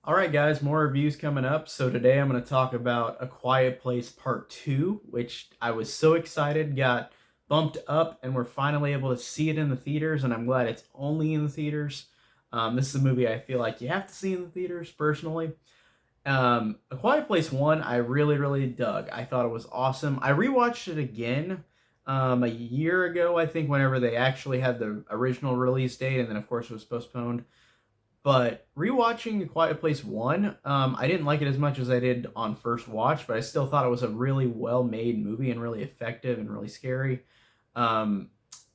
All right, guys, more reviews coming up. So today I'm going to talk about A Quiet Place Part 2, which I was so excited got bumped up, and we're finally able to see it in the theaters, and I'm glad it's only in the theaters. This is a movie I feel like you have to see in the theaters, personally. A Quiet Place 1, I really, really dug. I thought it was awesome. I rewatched it again a year ago, I think, whenever they actually had the original release date, and then, of course, it was postponed. But rewatching A Quiet Place 1, I didn't like it as much as I did on first watch, but I still thought it was a really well made movie and really effective and really scary. Um,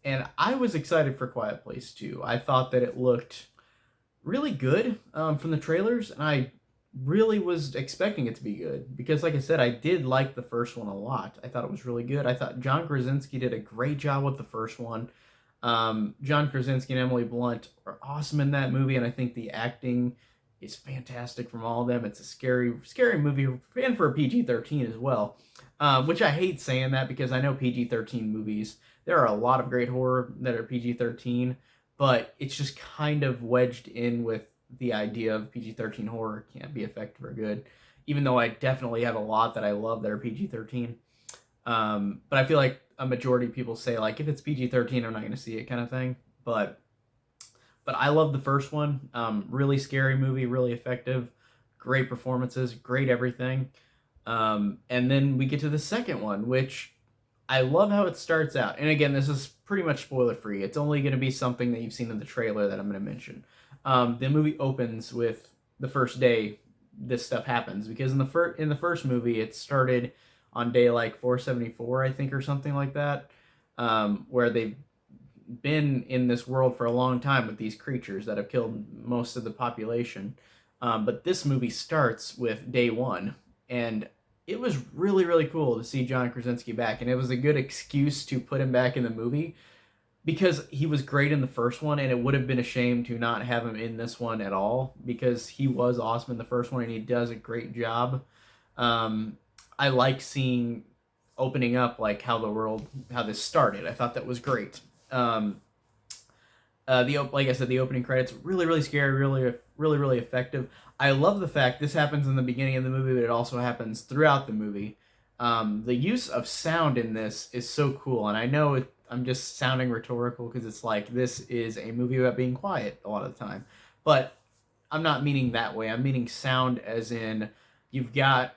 and I was excited for Quiet Place 2. I thought that it looked really good from the trailers, and I really was expecting it to be good because, like I said, I did like the first one a lot. I thought it was really good. I thought John Krasinski did a great job with the first one. John Krasinski and Emily Blunt are awesome in that movie, and I think the acting is fantastic from all of them. It's a scary, scary movie, and for a PG-13 as well. Which I hate saying that because I know PG-13 movies. There are a lot of great horror that are PG-13, but it's just kind of wedged in with the idea of PG-13 horror can't be effective or good. Even though I definitely have a lot that I love that are PG-13. But I feel like a majority of people say like if it's PG-13, I'm not going to see it, kind of thing. But I love the first one. Really scary movie, really effective, great performances, great everything. And then we get to the second one, which I love how it starts out. And again, this is pretty much spoiler free. It's only going to be something that you've seen in the trailer that I'm going to mention. The movie opens with the first day this stuff happens because in the first movie it started on day like 474, I think, or something like that, where they've been in this world for a long time with these creatures that have killed most of the population. But this movie starts with day one, and it was really, really cool to see John Krasinski back, and it was a good excuse to put him back in the movie because he was great in the first one, and it would have been a shame to not have him in this one at all because he was awesome in the first one, and he does a great job. Um, I like seeing opening up like how this started. I thought that was great. Um, the like I said, the opening credits really, really scary, really, really, really effective. I love the fact this happens in the beginning of the movie, but it also happens throughout the movie. The use of sound in this is so cool, and I know I'm just sounding rhetorical because it's like this is a movie about being quiet a lot of the time, but I'm not meaning that way. I'm meaning sound as in you've got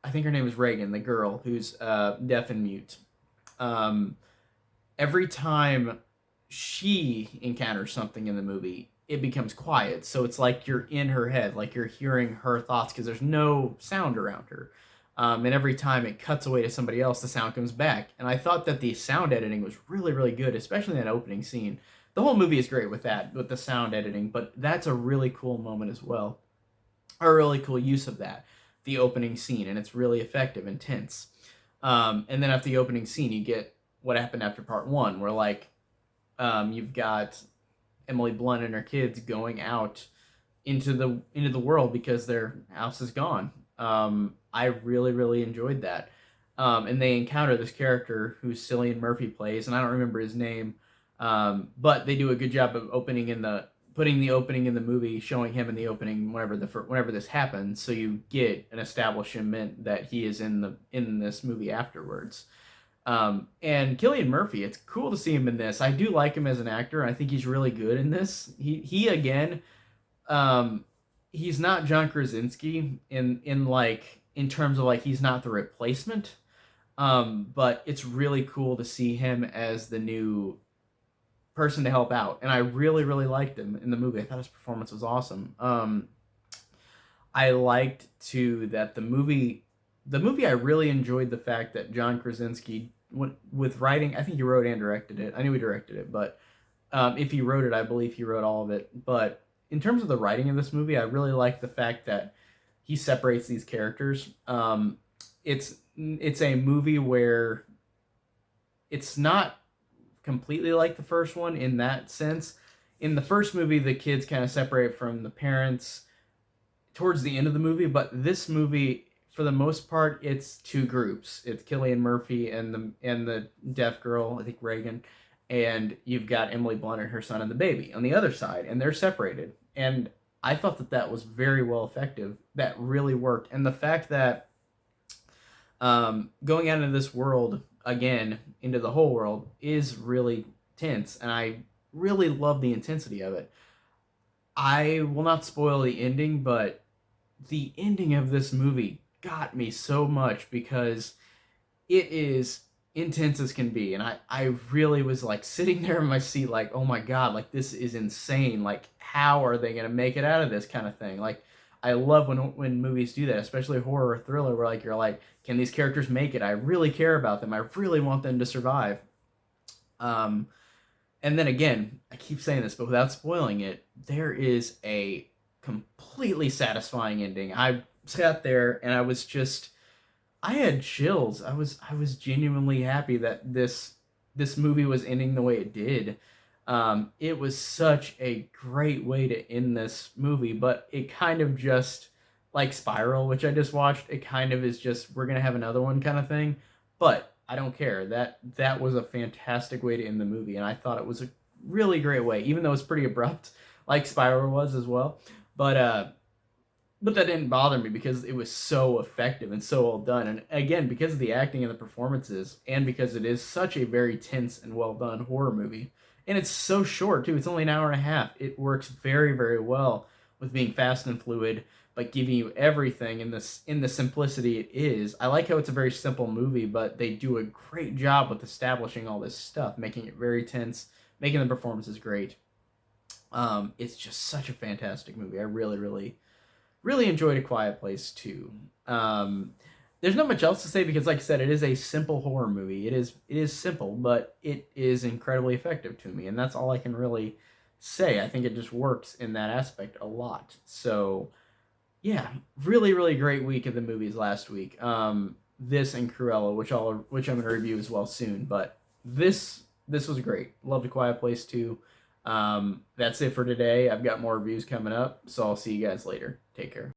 I think her name is Reagan, the girl who's deaf and mute. Um, every time she encounters something in the movie, it becomes quiet. So it's like you're in her head, like you're hearing her thoughts because there's no sound around her. And every time it cuts away to somebody else, the sound comes back. And I thought that the sound editing was really, really good, especially in that opening scene. The whole movie is great with that, with the sound editing, but that's a really cool moment as well. A really cool use of that, the opening scene, and it's really effective and tense. And then after the opening scene, you get what happened after part one, where like you've got Emily Blunt and her kids going out into the world because their house is gone. I really, really enjoyed that. And they encounter this character who Cillian Murphy plays, and I don't remember his name, but they do a good job of opening in the putting the opening in the movie, showing him in the opening whenever this happens, so you get an establishment that he is in this movie afterwards. And Killian Murphy, it's cool to see him in this. I do like him as an actor. I think he's really good in this. He again, um, he's not John Krasinski in terms of like he's not the replacement. But it's really cool to see him as the new person to help out, and I really, really liked him in the movie. I thought his performance was awesome. I liked too that the movie I really enjoyed the fact that John Krasinski with writing. I think he wrote and directed it. I knew he directed it, but if he wrote it, I believe he wrote all of it. But in terms of the writing of this movie, I really like the fact that he separates these characters. It's a movie where it's not completely like the first one in that sense. In the first movie, the kids kind of separate from the parents towards the end of the movie, but this movie, for the most part, it's two groups. It's Killian Murphy and the deaf girl, I think Reagan, and you've got Emily Blunt and her son and the baby on the other side, and they're separated. And I thought that that was very well effective. That really worked. And the fact that going out into this world again, into the whole world, is really tense. And I really love the intensity of it. I will not spoil the ending, but the ending of this movie got me so much because it is intense as can be. And I really was like sitting there in my seat like, oh my god, like this is insane, like how are they gonna make it out of this kind of thing. Like I love when movies do that, especially horror or thriller, where like you're like, can these characters make it? I really care about them, I really want them to survive. um and then again, I keep saying this, but without spoiling it, there is a completely satisfying ending. I sat there and I was just, I had chills. I was genuinely happy that this movie was ending the way it did. It was such a great way to end this movie, but it kind of just like Spiral, which I just watched. It kind of is just, we're gonna have another one kind of thing, but I don't care. That was a fantastic way to end the movie, and I thought it was a really great way, even though it's pretty abrupt, like Spiral was as well. But that didn't bother me because it was so effective and so well done. And again, because of the acting and the performances, and because it is such a very tense and well done horror movie, and it's so short too. It's only an hour and a half. It works very, very well with being fast and fluid, but giving you everything in the simplicity it is. I like how it's a very simple movie, but they do a great job with establishing all this stuff, making it very tense, making the performances great. It's just such a fantastic movie. I really, really enjoyed A Quiet Place too. Um, there's not much else to say because, like I said, it is a simple horror movie. It is simple, but it is incredibly effective to me, and that's all I can really say. I think it just works in that aspect a lot. So yeah, really, really great week of the movies last week. This and Cruella, which I'm gonna review as well soon. But this was great. Loved A Quiet Place too. That's it for today. I've got more reviews coming up, so I'll see you guys later. Take care.